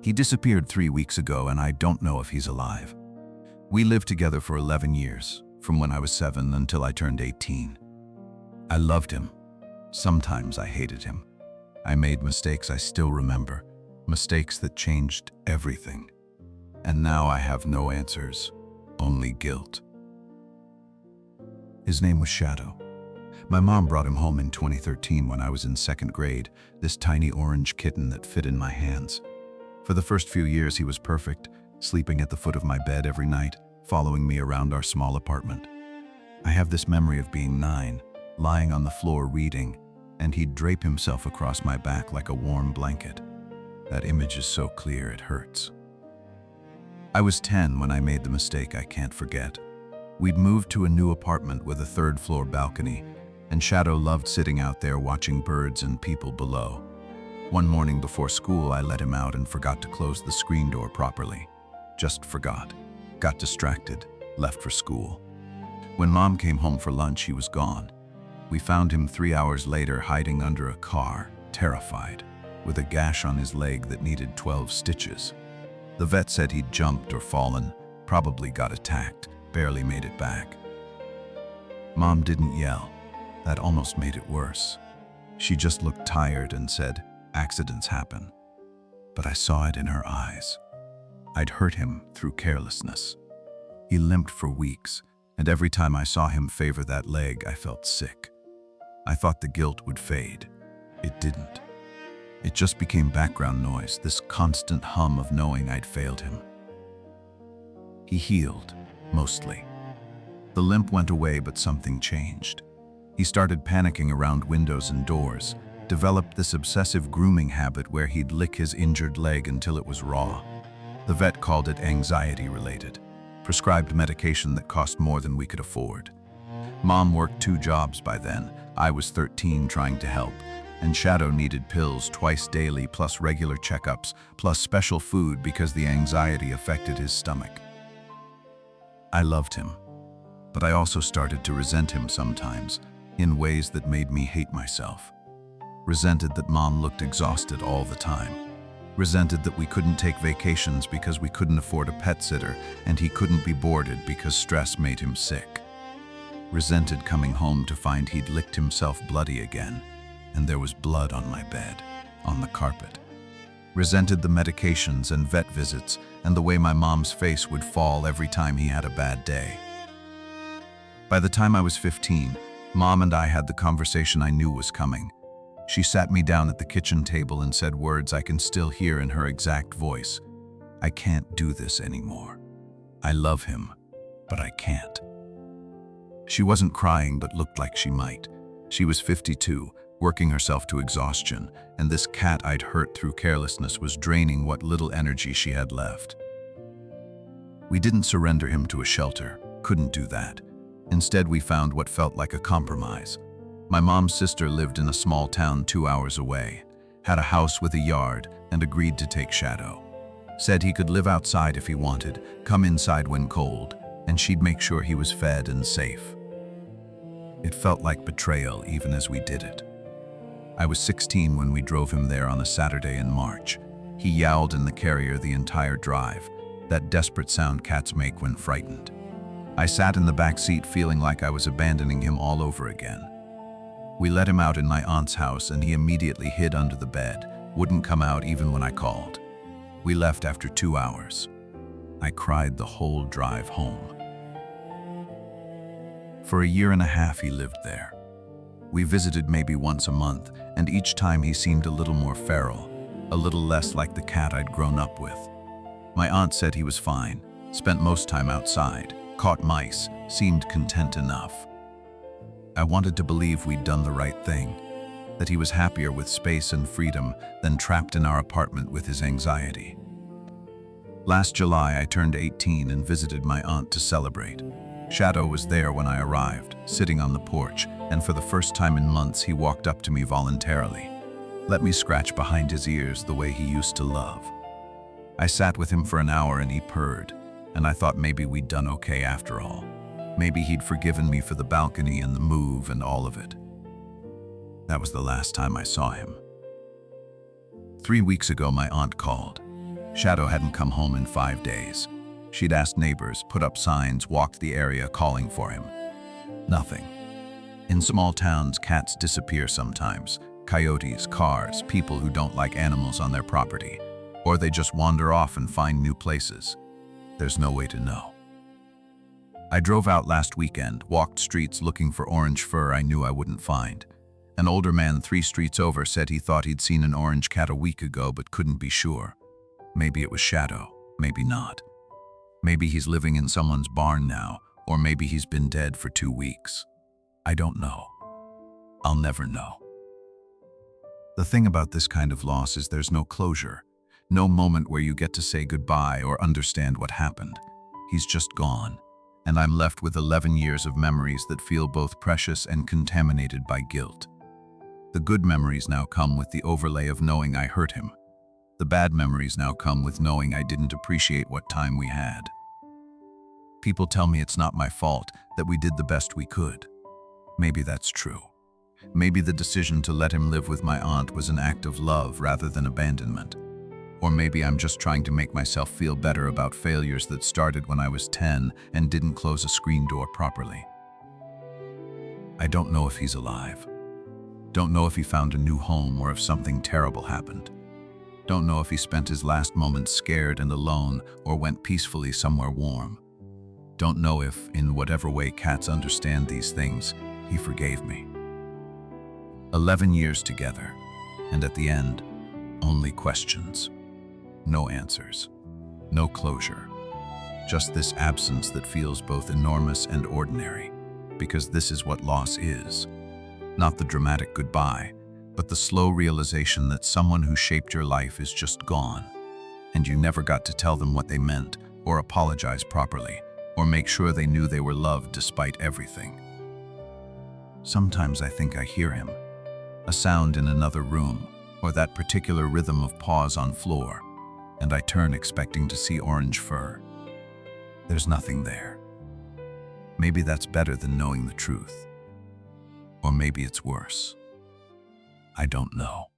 He disappeared 3 weeks ago and I don't know if he's alive. We lived together for 11 years, from when I was 7 until I turned 18. I loved him. Sometimes I hated him. I made mistakes I still remember, mistakes that changed everything. And now I have no answers, only guilt. His name was Shadow. My mom brought him home in 2013 when I was in 2nd grade, this tiny orange kitten that fit in my hands. For the first few years he was perfect, sleeping at the foot of my bed every night, following me around our small apartment. I have this memory of being 9, lying on the floor reading, and he'd drape himself across my back like a warm blanket. That image is so clear it hurts. I was 10 when I made the mistake I can't forget. We'd moved to a new apartment with a 3rd-floor balcony, and Shadow loved sitting out there watching birds and people below. One morning before school, I let him out and forgot to close the screen door properly. Just forgot. Got distracted, left for school. When Mom came home for lunch, he was gone. We found him 3 hours later hiding under a car, terrified, with a gash on his leg that needed 12 stitches. The vet said he'd jumped or fallen, probably got attacked, barely made it back. Mom didn't yell. That almost made it worse. She just looked tired and said, "Accidents happen." But I saw it in her eyes. I'd hurt him through carelessness. He limped for weeks, and every time I saw him favor that leg, I felt sick. I thought the guilt would fade. It didn't. It just became background noise, this constant hum of knowing I'd failed him. He healed, mostly. The limp went away, but something changed. He started panicking around windows and doors, developed this obsessive grooming habit where he'd lick his injured leg until it was raw. The vet called it anxiety-related, prescribed medication that cost more than we could afford. Mom worked 2 jobs by then. I was 13 trying to help, and Shadow needed pills twice daily plus regular checkups, plus special food because the anxiety affected his stomach. I loved him, but I also started to resent him sometimes, in ways that made me hate myself. Resented that Mom looked exhausted all the time. Resented that we couldn't take vacations because we couldn't afford a pet sitter, and he couldn't be boarded because stress made him sick. Resented coming home to find he'd licked himself bloody again, and there was blood on my bed, on the carpet. Resented the medications and vet visits, and the way my mom's face would fall every time he had a bad day. By the time I was 15, Mom and I had the conversation I knew was coming. She sat me down at the kitchen table and said words I can still hear in her exact voice. "I can't do this anymore. I love him, but I can't." She wasn't crying, but looked like she might. She was 52, working herself to exhaustion, and this cat I'd hurt through carelessness was draining what little energy she had left. We didn't surrender him to a shelter, couldn't do that. Instead, we found what felt like a compromise. My mom's sister lived in a small town 2 hours away, had a house with a yard, and agreed to take Shadow. Said he could live outside if he wanted, come inside when cold, and she'd make sure he was fed and safe. It felt like betrayal even as we did it. I was 16 when we drove him there on a Saturday in March. He yowled in the carrier the entire drive, that desperate sound cats make when frightened. I sat in the back seat feeling like I was abandoning him all over again. We let him out in my aunt's house and he immediately hid under the bed, wouldn't come out even when I called. We left after 2 hours. I cried the whole drive home. For a year and a half he lived there. We visited maybe once a month, and each time he seemed a little more feral, a little less like the cat I'd grown up with. My aunt said he was fine, spent most time outside, caught mice, seemed content enough. I wanted to believe we'd done the right thing, that he was happier with space and freedom than trapped in our apartment with his anxiety. Last July, I turned 18 and visited my aunt to celebrate. Shadow was there when I arrived, sitting on the porch, and for the first time in months, he walked up to me voluntarily. Let me scratch behind his ears the way he used to love. I sat with him for an hour and he purred, and I thought maybe we'd done okay after all. Maybe he'd forgiven me for the balcony and the move and all of it. That was the last time I saw him. 3 weeks ago, my aunt called. Shadow hadn't come home in 5 days. She'd asked neighbors, put up signs, walked the area calling for him. Nothing. In small towns, cats disappear sometimes. Coyotes, cars, people who don't like animals on their property. Or they just wander off and find new places. There's no way to know. I drove out last weekend, walked streets looking for orange fur I knew I wouldn't find. An older man 3 streets over said he thought he'd seen an orange cat a week ago but couldn't be sure. Maybe it was Shadow, maybe not. Maybe he's living in someone's barn now, or maybe he's been dead for 2 weeks. I don't know. I'll never know. The thing about this kind of loss is there's no closure, no moment where you get to say goodbye or understand what happened. He's just gone, and I'm left with 11 years of memories that feel both precious and contaminated by guilt. The good memories now come with the overlay of knowing I hurt him. The bad memories now come with knowing I didn't appreciate what time we had. People tell me it's not my fault, that we did the best we could. Maybe that's true. Maybe the decision to let him live with my aunt was an act of love rather than abandonment. Or maybe I'm just trying to make myself feel better about failures that started when I was 10 and didn't close a screen door properly. I don't know if he's alive. Don't know if he found a new home or if something terrible happened. Don't know if he spent his last moments scared and alone or went peacefully somewhere warm. Don't know if, in whatever way cats understand these things, he forgave me. 11 years together, and at the end, only questions. No answers. No closure. Just this absence that feels both enormous and ordinary, because this is what loss is. Not the dramatic goodbye, but the slow realization that someone who shaped your life is just gone, and you never got to tell them what they meant, or apologize properly, or make sure they knew they were loved despite everything. Sometimes I think I hear him, a sound in another room, or that particular rhythm of paws on floor, and I turn expecting to see orange fur. There's nothing there. Maybe that's better than knowing the truth. Or maybe it's worse. I don't know.